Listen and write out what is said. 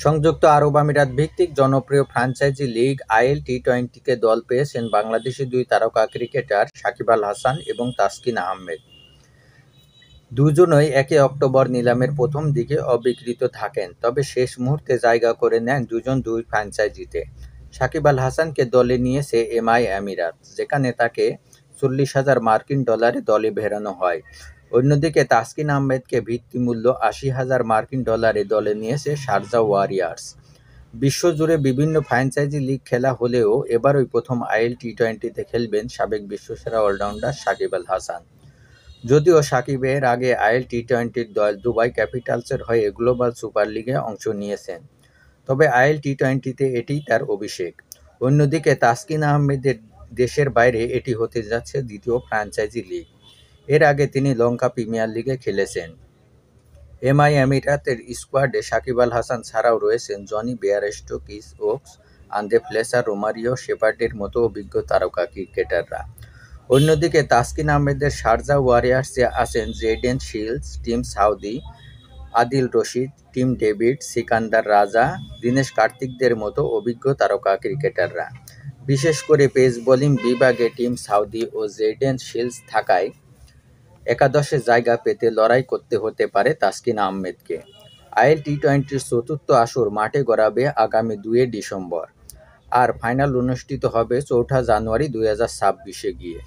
সংযুক্ত আরব আমিরাত ভিত্তিক জনপ্রিয় ফ্র্যাঞ্চাইজি লিগ আইএল-টি-টোয়েন্টিতে দল পেয়েছেন বাংলাদেশি দুই তারকা ক্রিকেটার সাকিব আল হাসান এবং তাসকিন আহমেদ। দুজনই ১ অক্টোবর নিলামের প্রথম দিকে অবিক্রিত থাকেন, তবে শেষ মুহূর্তে জায়গা করে নেন দুজন দুই ফ্র্যাঞ্চাইজিতে। সাকিব আল হাসানকে দলে নিয়েছে এমআই আমিরাত, যেখানে তাকে $৪০,০০০ দলে ভেড়ানো হয়। অন্যদিকে তাসকিন আহমেদকে ভিত্তিমূল্য $৮০,০০০ দলে নিয়েছে শারজা ওয়ারিয়র্স। বিশ্বজুড়ে বিভিন্ন ফ্র্যাঞ্চাইজি লিগ খেলা হলেও এবারই প্রথম আইএল-টি-টোয়েন্টিতে খেলবেন সাবেক বিশ্বসেরা অলরাউন্ডার সাকিব আল হাসান। যদিও সাকিব এর আগে আইএল-টি-টোয়েন্টির দল দুবাই ক্যাপিটালসের হয়ে গ্লোবাল সুপার লিগে অংশ নিয়েছেন, তবে আইএল-টি-টোয়েন্টিতে এটিই তার অভিষেক। অন্যদিকে তাসকিন আহমেদের দেশের বাইরে এটি হতে যাচ্ছে দ্বিতীয় ফ্র্যাঞ্চাইজি লিগ। এর আগে তিনি লঙ্কা প্রিমিয়ার লিগে খেলেছেন। এমআই আমিরাতের স্কোয়াডে সাকিব আল হাসান ছাড়াও রয়েছেন Jonny Bairstow, Chris Woakes, Andre Fletcher, Romario শেপার্ডের মতো অভিজ্ঞ তারকা ক্রিকেটাররা। অন্যদিকে তাসকিন আহমেদের শারজা ওয়ারিয়র্সে আছেন Jayden Seales, Tim Southee, Adil Rashid, Tim David, Sikandar Raza, Dinesh কার্তিকদের মতো অভিজ্ঞ তারকা ক্রিকেটাররা। বিশেষ করে পেস বোলিং বিভাগে টিম সাউদি ও জেডেন শিলস থাকায় একাদশে জায়গা পেতে লড়াই করতে হতে পারে তাসকিন আহমেদকে। আইএল-টি-টোয়েন্টির চতুর্থ আসর মাঠে গড়াবে আগামী ২ ডিসেম্বর, আর ফাইনাল অনুষ্ঠিত হবে ৪ জানুয়ারি ২০২৬-এ গিয়ে।